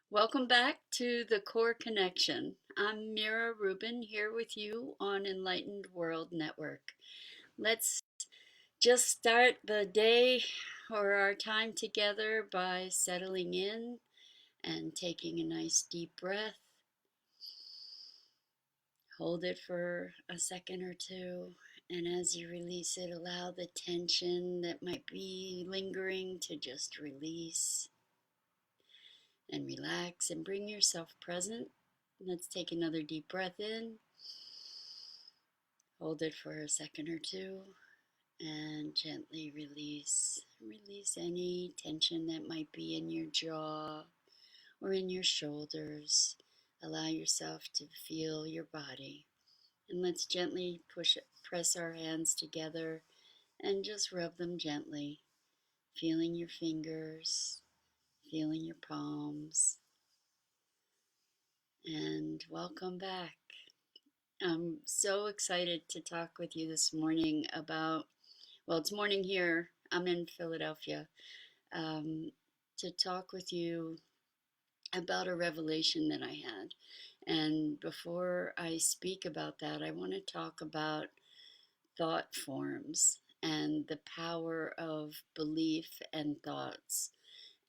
Welcome back to the Core Connection. I'm Mira Rubin here with you on Enlightened World Network. Let's just start the day or our time together by settling in and taking a nice deep breath. Hold it for a second or two, and as you release it, allow the tension that might be lingering to just release and relax and bring yourself present. Let's take another deep breath in. Hold it for a second or two and gently release. Release any tension that might be in your jaw or in your shoulders. Allow yourself to feel your body. And let's gently press our hands together and just rub them gently, feeling your fingers, feeling your palms. And welcome back. I'm so excited to talk with you this morning about, well, it's morning here. I'm in Philadelphia. Um, to talk with you about a revelation that I had. And before I speak about that, I want to talk about thought forms and the power of belief and thoughts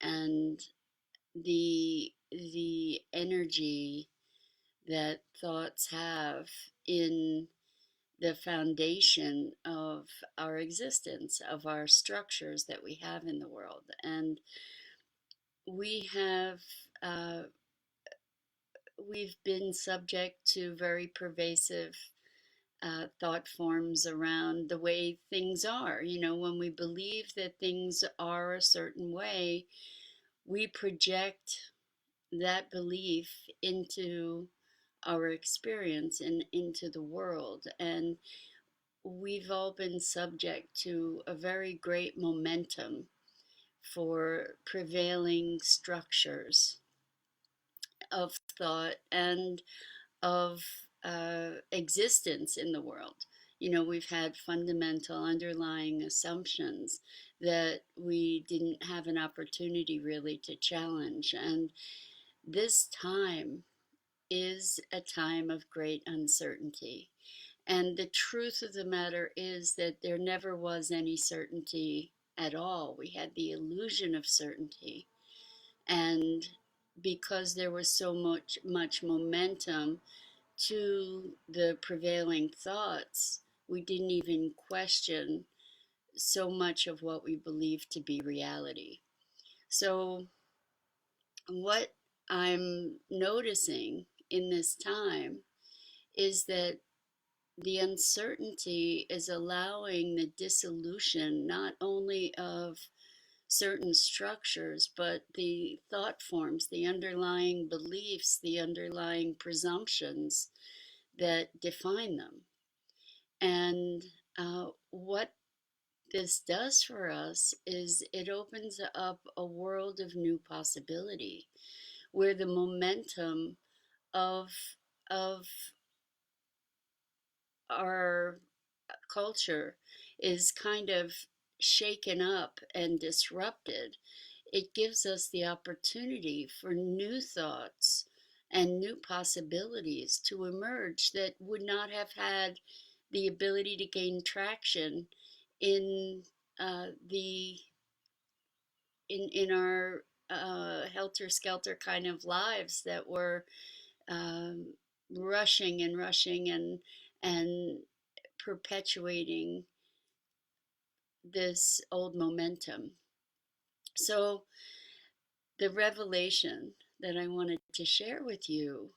and the energy that thoughts have in the foundation of our existence, of our structures that we have in the world. And we have, uh, we've been subject to very pervasive thought forms around the way things are. You know, when we believe that things are a certain way, we project that belief into our experience and into the world. And we've all been subject to a very great momentum for prevailing structures of thought and of existence in the world. You know, we've had fundamental underlying assumptions that we didn't have an opportunity really to challenge. And this time is a time of great uncertainty. And the truth of the matter is that there never was any certainty at all. We had the illusion of certainty. And because there was so much momentum to the prevailing thoughts, we didn't even question so much of what we believed to be reality. So, what I'm noticing in this time is that the uncertainty is allowing the dissolution not only of certain structures, but the thought forms, the underlying beliefs, the underlying presumptions that define them. And what this does for us is it opens up a world of new possibility where the momentum of of our culture is kind of shaken up and disrupted. It gives us the opportunity for new thoughts and new possibilities to emerge that would not have had the ability to gain traction in the in our helter skelter kind of lives that were um, rushing and rushing and perpetuating this old momentum. So the revelation that I wanted to share with you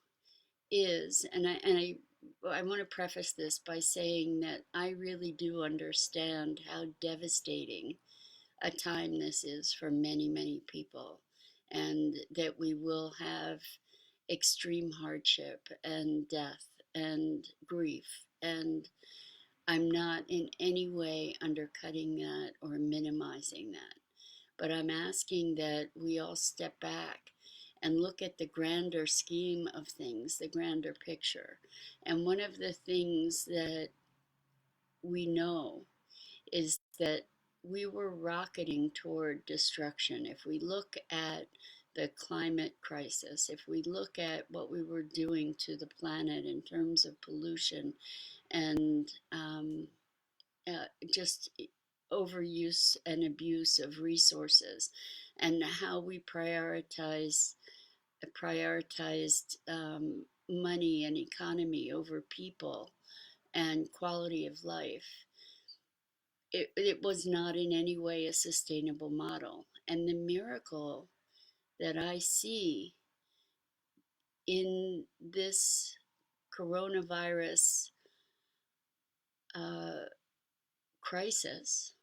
is, I want to preface this by saying that I really do understand how devastating a time this is for many people, and that we will have extreme hardship and death and grief. And I'm not in any way undercutting that or minimizing that, but I'm asking that we all step back and look at the grander scheme of things, the grander picture. And one of the things that we know is that we were rocketing toward destruction. If we look at the climate crisis, if we look at what we were doing to the planet in terms of pollution and just overuse and abuse of resources, and how we prioritized money and economy over people and quality of life, it was not in any way a sustainable model. And the miracle that I see in this coronavirus uh, crisis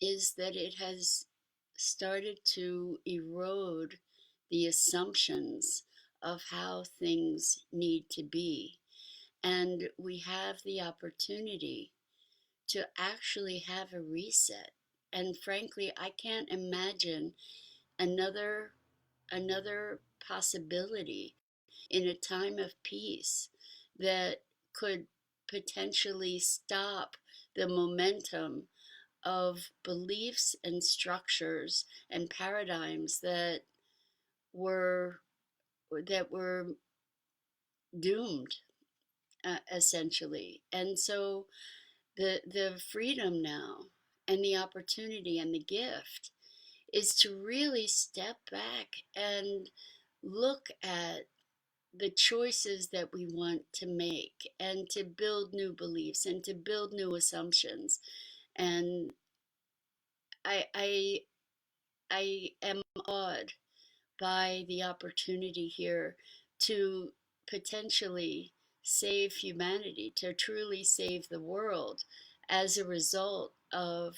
is that it has started to erode the assumptions of how things need to be. And we have the opportunity to actually have a reset. And frankly, I can't imagine another another possibility in a time of peace that could potentially stop the momentum of beliefs and structures and paradigms were that were doomed, essentially. And so the freedom now and the opportunity and the gift is to really step back and look at the choices that we want to make, and to build new beliefs and to build new assumptions. And I I I am awed by the opportunity here to potentially save humanity, to truly save the world as a result of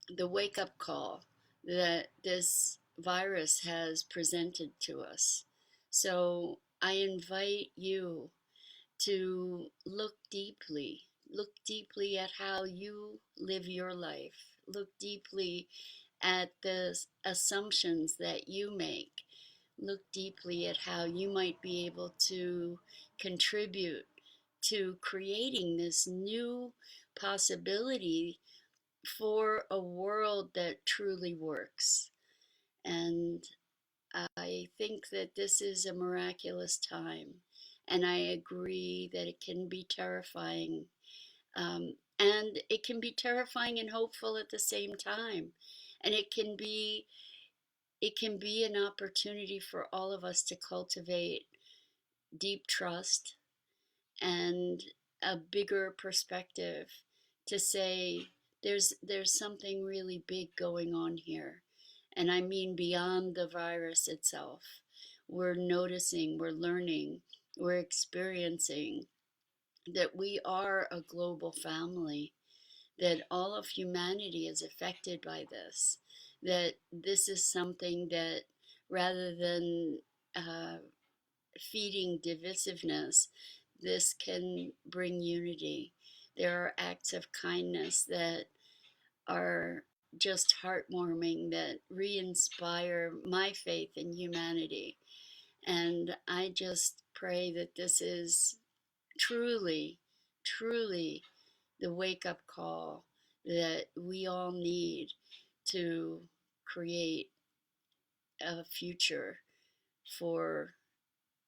the wake up call that this virus has presented to us. So I invite you to look deeply at how you live your life, look deeply at the assumptions that you make, look deeply at how you might be able to contribute to creating this new possibility for a world that truly works. And I think that this is a miraculous time. And I agree that it can be terrifying. And it can be terrifying and hopeful at the same time. And it can be an opportunity for all of us to cultivate deep trust and a bigger perspective, to say there's something really big going on here. And I mean beyond the virus itself. We're noticing, we're learning, we're experiencing that we are a global family, that all of humanity is affected by this, that this is something that, rather than uh, feeding divisiveness, this can bring unity. There are acts of kindness that are just heartwarming, that re inspire my faith in humanity. And I just pray that this is truly, truly the wake up call that we all need to create a future for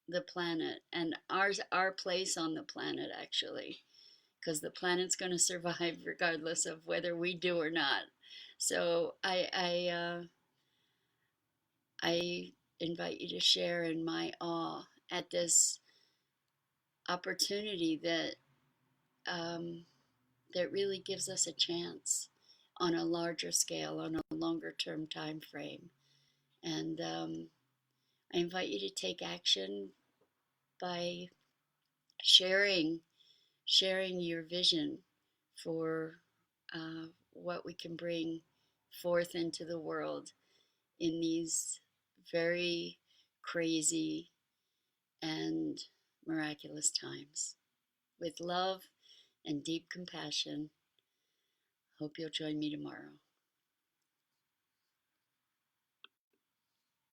the planet and our place on the planet, actually, because the planet's going to survive regardless of whether we do or not. So I invite you to share in my awe at this opportunity um, that really gives us a chance on a larger scale, on a longer term time frame. And I invite you to take action by sharing sharing your vision for what we can bring forth into the world in these very crazy and miraculous times. With love and deep compassion, hope you'll join me tomorrow.